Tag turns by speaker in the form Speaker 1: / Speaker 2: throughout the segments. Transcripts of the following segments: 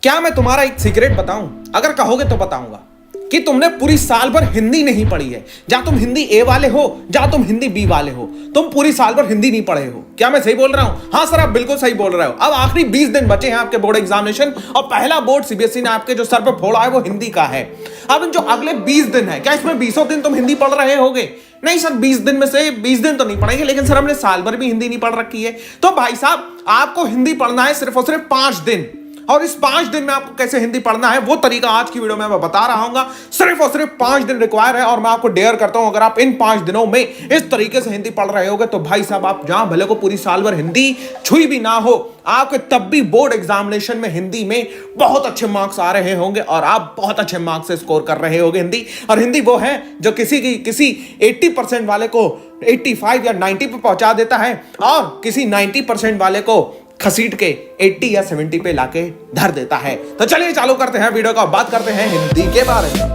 Speaker 1: क्या मैं तुम्हारा एक सीक्रेट बताऊं? अगर कहोगे तो बताऊंगा कि तुमने पूरी साल भर हिंदी नहीं पढ़ी है। जहां तुम हिंदी ए वाले हो, जहां तुम हिंदी बी वाले हो, तुम पूरी साल भर हिंदी नहीं पढ़े हो। क्या मैं सही बोल रहा हूं? हाँ सर, आप बिल्कुल सही बोल रहे हो। अब आखिरी 20 दिन बचे हैं आपके बोर्ड एग्जामिनेशन, और पहला बोर्ड सीबीएसई ने आपके जो सर पे फोड़ा है वो हिंदी का है। अब जो अगले 20 दिन है, क्या इसमें 20 दिन तुम हिंदी पढ़ रहे होगे? नहीं सर, 20 दिन में से 20 दिन तो नहीं पढ़ेंगे, लेकिन सर हमने साल भर भी हिंदी नहीं पढ़ रखी है। तो भाई साहब, आपको हिंदी पढ़ना है सिर्फ और सिर्फ 5 दिन, और इस 5 दिन में आपको कैसे हिंदी पढ़ना है वो तरीका आज की वीडियो में मैं बता रहा हूं। सिर्फ और सिर्फ 5 दिन रिक्वायर है, और मैं आपको डेयर करता हूं, अगर आप इन 5 दिनों में इस तरीके से हिंदी पढ़ रहे होगे तो भाई साहब, आप जहां भले को पूरी साल भर हिंदी छुई भी ना हो, आपके तब भी बोर्ड एग्जामिनेशन में हिंदी में बहुत अच्छे मार्क्स आ रहे होंगे, और आप बहुत अच्छे मार्क्स से स्कोर कर रहे होंगे हिंदी। और हिंदी वो है जो किसी 80% वाले को 85 या 90 पे पहुंचा देता है, और किसी 90% वाले को खसीट के 80 या 70 पे लाके धर देता है। तो चलिए चालू करते हैं वीडियो का, बात करते हैं हिंदी के बारे में।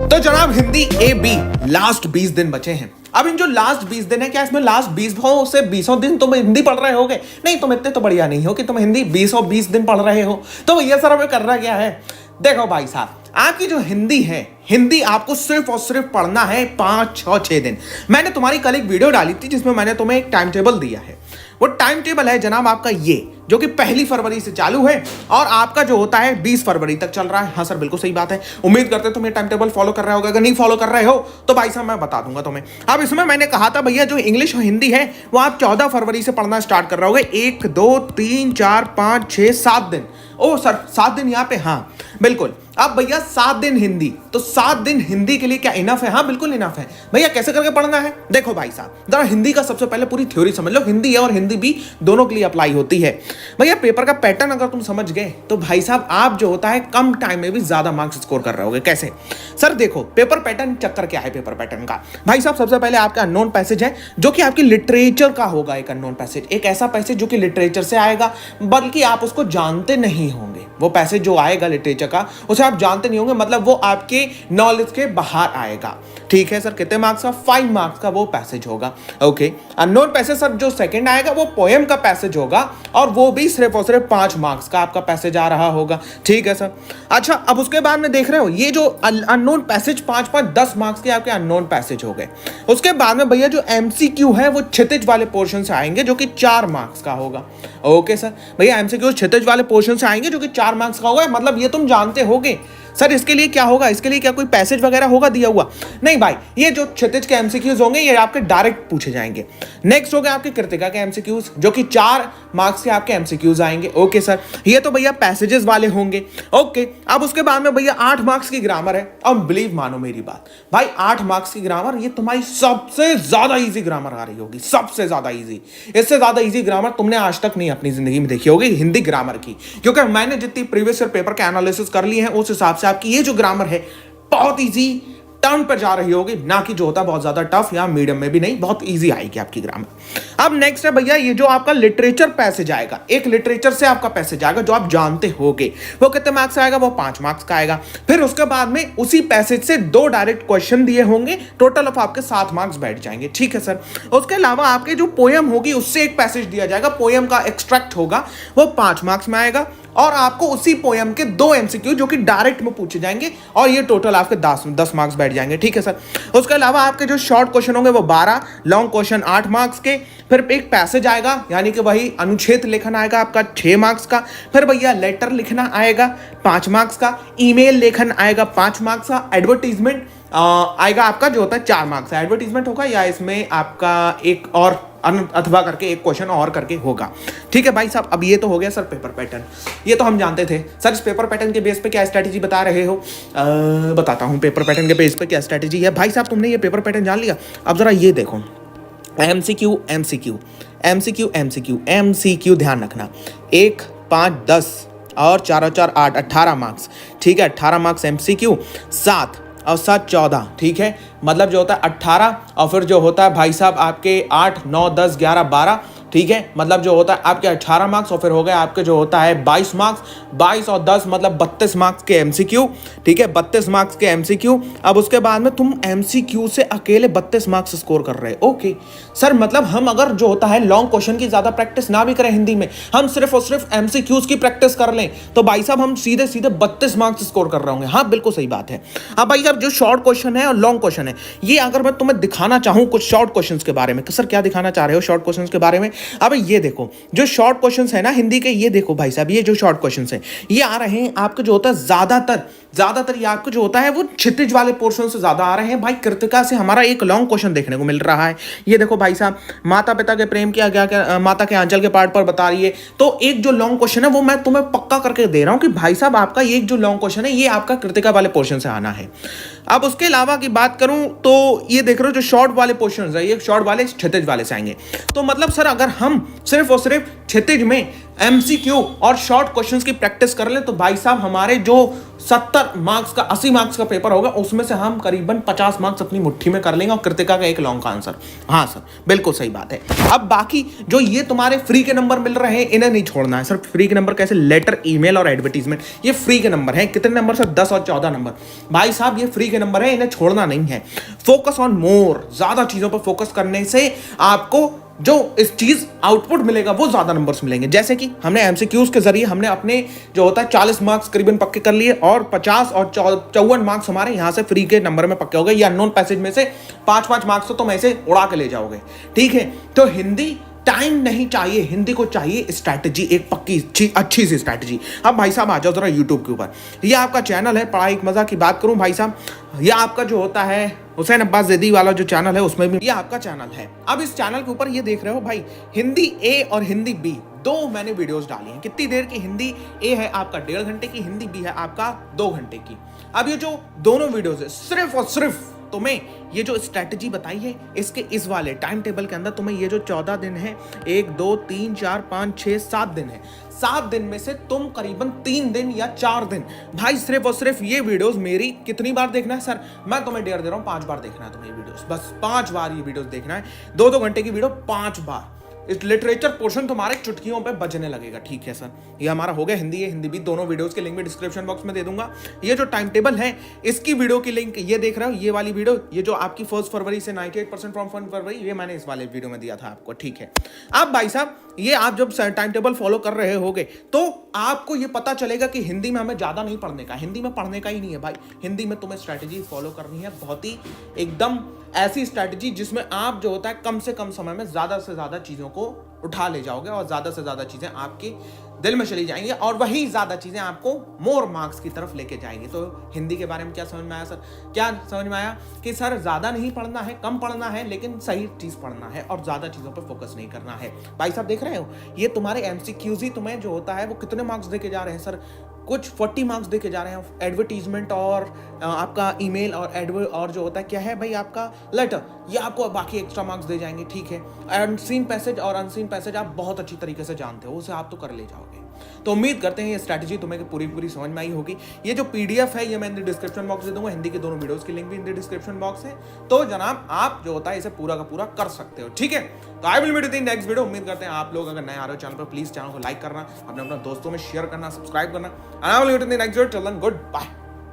Speaker 1: तो जनाब, हिंदी ए बी लास्ट 20 दिन बचे हैं। अब इन जो लास्ट 20 दिन है, क्या इसमें लास्ट 20 से 20 दिन तुम हिंदी पढ़ रहे होगे? नहीं, तुम इतने तो बढ़िया नहीं हो कि तुम हिंदी 20 दिन पढ़ रहे हो। तो भैया सर, हमें करना क्या है? देखो भाई साहब, आपकी जो हिंदी है, हिंदी आपको सिर्फ और सिर्फ पढ़ना है 5, 6, 6 दिन। मैंने तुम्हारी कल एक वीडियो डाली थी जिसमें मैंने तुम्हें एक टाइम टेबल दिया है। वो टाइम टेबल है जनाब आपका ये, जो कि 1 फरवरी से चालू है और आपका जो होता है 20 फरवरी तक चल रहा है। हाँ सर, बिल्कुल सही बात है। उम्मीद करते हैं तुम ये टाइम टेबल फॉलो कर रहे होगे। अगर नहीं फॉलो कर रहे हो तो भाई साहब मैं बता दूंगा तुम्हें। अब इसमें मैंने कहा था भैया, जो इंग्लिश और हिंदी है वो आप 14 फरवरी से पढ़ना स्टार्ट कर रहे होगे। 1, 2, 3, 4, 5, 6, 7 दिन। ओ सर, 7 दिन यहाँ पे? हाँ बिल्कुल। अब भैया 7 दिन हिंदी, तो 7 दिन हिंदी के लिए क्या इनफ है? हाँ बिल्कुल इनफ है। भैया कैसे करके पढ़ना है? देखो भाई साहब, जरा हिंदी का सबसे पहले पूरी थ्योरी समझ लो। हिंदी है और हिंदी भी दोनों के लिए अप्लाई होती है। भैया पेपर का पैटर्न अगर तुम समझ गए तो भाई साहब, आप जो होता है कम टाइम में भी ज्यादा मार्क्स स्कोर कर रहे होगे। कैसे? सर देखो, पेपर पैटर्न, चक्कर क्या है पेपर पैटर्न का? भाई साहब, सबसे पहले आपका अननोन पैसेज है, जो कि आपकी लिटरेचर का होगा। एक अननोन पैसेज, एक ऐसा पैसेज जो कि लिटरेचर से आएगा, बल्कि आप उसको जानते नहीं होंगे। वो पैसेज जो आएगा लिटरेचर का, उसे आप जानते नहीं होंगे, मतलब वो आपके नॉलेज के बाहर आएगा। ठीक है सर, कितने मार्क्स का? 5 मार्क्स का वो पैसेज होगा। ओके। अननोन पैसेज सर जो सेकंड आएगा वो पोएम का पैसेज होगा, और वो भी सिर्फ और सिर्फ 5 मार्क्स का आपका पैसेज आ रहा होगा। ठीक है सर। अच्छा, अब उसके बाद में देख रहे हो, ये जो अननोन पैसेज 5-5, 10 मार्क्स के आपके अननोन पैसेज हो गए। उसके बाद में भैया जो एमसीक्यू है वो क्षितिज वाले पोर्शन से आएंगे, जो कि 4 मार्क्स का होगा। Okay sir. भैया एमसीक्यू क्षितिज वाले पोर्शन से आएंगे, जो कि 4 मार्क्स का होगा। मतलब ये तुम जानते होगे। सर इसके लिए क्या होगा? इसके लिए क्या कोई पैसेज वगैरह होगा दिया हुआ? नहीं भाई, ये जो क्षितिज के एमसीक्यूज होंगे ये आपके डायरेक्ट पूछे जाएंगे। नेक्स्ट हो गए आपके कृतिका के एमसीक्यूज, जो कि 4 मार्क्स के आपके एमसीक्यूज आएंगे। ओके सर, ये तो भैया पैसेजेस वाले होंगे। ओके। अब उसके बाद में भैया 8 मार्क्स की ग्रामर है। अब बिलीव मानो मेरी बात भाई, 8 मार्क्स की ग्रामर, ये तुम्हारी सबसे ज्यादा इजी ग्रामर आ रही होगी, सबसे ज्यादा इजी। इससे ज्यादा इजी ग्रामर तुमने आज तक नहीं अपनी जिंदगी में देखी होगी हिंदी ग्रामर की, क्योंकि मैंने जितनी प्रीवियस ईयर पेपर के एनालिसिस कर लिए हैं उस हिसाब से आपकी ये जो ग्रामर है बहुत इजी टर्न पर जा रही होगी, ना कि जो होता बहुत ज्यादा टफ या मीडियम में भी नहीं, बहुत इजी आएगी आपकी ग्रामर। अब नेक्स्ट है भैया, ये जो आपका लिटरेचर पैसेज आएगा, एक लिटरेचर से आपका पैसेज आएगा जो आप जानते होगे, वो कितने मार्क्स आएगा? वो 5 मार्क्स का आएगा। फिर उसके बाद में उसी पैसेज से 2 डायरेक्ट क्वेश्चन दिए होंगे, टोटल ऑफ आपके 7 मार्क्स बैठ जाएंगे। ठीक है सर। उसके अलावा आपके जो पोएम होगी उससे एक पैसेज दिया जाएगा, पोएम का एक्सट्रैक्ट होगा, वो 5 मार्क्स में आएगा, और आपको उसी पोएम के 2 एमसीक्यू जो कि डायरेक्ट में पूछे जाएंगे, और ये टोटल आपके 10 मार्क्स बैठ जाएंगे। ठीक है सर। उसके अलावा आपके जो शॉर्ट क्वेश्चन होंगे वो 12, लॉन्ग क्वेश्चन 8 मार्क्स के। फिर एक पैसेज आएगा, यानी कि वही अनुच्छेद लेखन आएगा आपका 6 मार्क्स का। फिर भैया लेटर लिखना आएगा 5 मार्क्स का। ईमेल लेखन आएगा 5 मार्क्स का। एडवर्टीजमेंट आएगा आपका जो होता है 4 मार्क्स का। एडवर्टीजमेंट होगा, या इसमें आपका एक और अथवा करके एक क्वेश्चन और करके होगा। ठीक है भाई साहब। अब ये तो हो गया सर पेपर पैटर्न, ये तो हम जानते थे। सर इस पेपर पैटर्न के बेस पे क्या स्ट्रैटेजी बता रहे हो? बताता हूँ पेपर पैटर्न के बेस पे क्या स्ट्रैटेजी है। भाई साहब तुमने ये पेपर पैटर्न जान लिया। अब जरा ये देखो, MCQ MCQ MCQ MCQ MCQ, ध्यान रखना। 1, 5, 10 और 4 और 4 8, 18 मार्क्स। ठीक है, 18 मार्क्स एमसीक्यू, 7 और 7 14। ठीक है, मतलब जो होता है 18, और फिर जो होता है भाई साहब आपके 8, 9, 10, 11, 12, ठीक है, मतलब जो होता है आपके 18 मार्क्स और फिर हो गए आपके जो होता है 22 मार्क्स, 22 और 10 मतलब 32 मार्क्स के एमसीक्यू, ठीक है, 32 मार्क्स के एमसीक्यू। अब उसके बाद में तुम एमसीक्यू से अकेले 32 मार्क्स स्कोर कर रहे हो। ओके सर, मतलब हम अगर जो होता है लॉन्ग क्वेश्चन की ज्यादा प्रैक्टिस ना भी करें हिंदी में, हम सिर्फ और सिर्फ एमसीक्यूज की प्रैक्टिस कर लें, तो भाई साहब हम सीधे सीधे 32 मार्क्स स्कोर कर रहे होंगे। हाँ बिल्कुल सही बात है। हाँ भाई साहब, जो शॉर्ट क्वेश्चन है और लॉन्ग क्वेश्चन है, ये अगर मैं तुम्हें दिखाना चाहूं कुछ शॉर्ट क्वेश्चंस के बारे में, सर क्या दिखाना चाह रहे हो शॉर्ट क्वेश्चंस के बारे में? अब ये देखो जो शॉर्ट क्वेश्चंस है ना हिंदी के, ये देखो भाई साहब, ये जो शॉर्ट क्वेश्चंस है ये आ रहे हैं आपके जो होता है ज्यादातर ये आपको जो होता है वो क्षितिज वाले पोर्शन से ज्यादा आ रहे हैं। भाई कृतिका से हमारा एक लॉन्ग क्वेश्चन देखने को मिल रहा है। ये देखो भाई साहब, माता पिता के प्रेम की आज्ञा माता के आंचल के पार्ट पर बता रही है। तो एक जो लॉन्ग क्वेश्चन है वो मैं तुम्हें पक्का करके दे रहा हूं कि भाई साहब आपका ये जो लॉन्ग क्वेश्चन है ये आपका कृतिका वाले पोर्शन से आना है। अब उसके अलावा की बात करूं तो ये देख रहे हो जो शॉर्ट वाले पोर्शन है ये शॉर्ट वाले क्षितिज वाले से आएंगे। तो मतलब सर अगर हम सिर्फ और सिर्फ क्षितिज में एमसीक्यू और शॉर्ट क्वेश्चंस की प्रैक्टिस कर ले तो भाई साहब हमारे जो 70 मार्क्स का 80 मार्क्स का पेपर होगा उसमें से हम करीबन 50 मार्क्स अपनी मुट्ठी में कर लेंगे और कृतिका का एक लॉन्ग का आंसर। हाँ सर बिल्कुल सही बात है। अब बाकी जो ये तुम्हारे फ्री के नंबर मिल रहे हैं इन्हें नहीं छोड़ना है। सर फ्री के नंबर कैसे? लेटर, ईमेल और एडवर्टीजमेंट, ये फ्री के नंबर हैं। कितने नंबर सर? 10 और 14 नंबर। भाई साहब ये फ्री के नंबर है, इन्हें छोड़ना नहीं है। फोकस ऑन मोर, ज्यादा चीजों पर फोकस करने से आपको जो इस चीज आउटपुट मिलेगा वो ज्यादा नंबर्स मिलेंगे। जैसे कि हमने एमसीक्यूज के जरिए हमने अपने जो होता है 40 मार्क्स करीबन पक्के कर लिए और 50 और 54 मार्क्स हमारे यहां से फ्री के नंबर में पक्के हो गए। या अननोन पैसेज में से 5-5 मार्क्स तो तुम ऐसे उड़ा के ले जाओगे। ठीक है, तो हिंदी टाइम नहीं चाहिए, हिंदी को चाहिए स्ट्रैटेजी, एक पक्की अच्छी सी स्ट्रैटेजी। अब भाई साहब आ जाओ जरा यूट्यूब के ऊपर। ये आपका चैनल है पढ़ाई एक मजा की बात करूं भाई साहब, यह आपका जो होता है हुसैन अब्बास ज़ैदी वाला जो चैनल है उसमें भी ये आपका चैनल है। अब इस चैनल के ऊपर ये देख रहे हो भाई, हिंदी ए और हिंदी बी दो मैंने वीडियोस डाली हैं। कितनी देर की? हिंदी ए है आपका 1.5 घंटे की, हिंदी बी है आपका 2 घंटे की। अब ये जो दोनों वीडियोस है सिर्फ और सिर्फ तुम्हें ये जो स्ट्रैटेजी बताई है इसके इस वाले टाइम टेबल के अंदर तुम्हें ये जो 14 दिन है, 1 2 3 4 5 6 7 दिन है, 7 दिन में से तुम करीबन 3 दिन या 4 दिन भाई सिर्फ और सिर्फ ये वीडियोस मेरी कितनी बार देखना है? सर मैं तुम्हें डेयर दे रहा हूं 5 बार देखना है तुम्हें ये वीडियोस, बस 5 बार ये वीडियोस देखना है। 2-2 घंटे की वीडियो 5 बार, इस लिटरेचर पोर्शन तुम्हारे चुटकियों पे बजने लगेगा। ठीक है सर, ये हमारा हो गया हिंदी है हिंदी भी, दोनों वीडियोस के लिंक भी डिस्क्रिप्शन बॉक्स में दे दूंगा। ये जो टाइम टेबल है इसकी वीडियो की लिंक ये देख रहे हो, ये वाली वीडियो, ये जो आपकी 1 फरवरी से 98% फ्रॉम 1 फरवरी, ये मैंने इस वाले वीडियो में दिया था आपको। ठीक है, अब भाई साहब ये आप जब टाइम टेबल फॉलो कर रहे होगे तो आपको ये पता चलेगा कि हिंदी में हमें ज्यादा नहीं पढ़ने का, हिंदी में पढ़ने का ही नहीं है भाई। हिंदी में तुम्हें स्ट्रैटेजी फॉलो करनी है, बहुत ही एकदम ऐसी स्ट्रैटेजी जिसमें आप जो होता है कम से कम समय में ज्यादा से ज्यादा चीजों को उठा ले जाओगे और ज्यादा से ज्यादा चीजें आपके दिल में चली जाएंगी और वही ज्यादा चीजें आपको मोर मार्क्स की तरफ लेके जाएंगी। तो हिंदी के बारे में क्या समझ में आया सर? क्या समझ में आया कि सर ज्यादा नहीं पढ़ना है, कम पढ़ना है, लेकिन सही चीज पढ़ना है और ज्यादा चीजों पर फोकस नहीं करना है। भाई साहब देख रहे हो ये तुम्हारे एमसीक्यूज ही तुम्हें जो होता है वो कितने मार्क्स देके जा रहे हैं सर? कुछ 40 मार्क्स देके जा रहे हैं। एडवर्टीजमेंट और आपका ईमेल और जो होता है क्या है भाई आपका लेटर, ये आपको बाकी एक्स्ट्रा मार्क्स दे जाएंगे। ठीक है, अनसीन पैसेज और अनसीन पैसेज आप बहुत अच्छी तरीके से जानते हो, उसे आप तो कर ले जाओगे। तो उम्मीद करते हैं ये स्ट्रैटेजी तुम्हें पूरी समझ में आई होगी। ये जो पीडीएफ है ये मैं डिस्क्रिप्शन बॉक्स दे दूंगा, हिंदी के दोनों वीडियोस की लिंक भी इन डिस्क्रिप्शन बॉक्स है। तो जनाब आप जो होता है इसे पूरा का पूरा कर सकते हो। ठीक है, तो I will meet you in next video. उम्मीद करते हैं आप लोग अगर नए आ रहे हो चैनल पर प्लीज चैनल को लाइक करना, अपने दोस्तों में शेयर करना, सब्सक्राइब करना। I will meet you in next video. Till then good bye.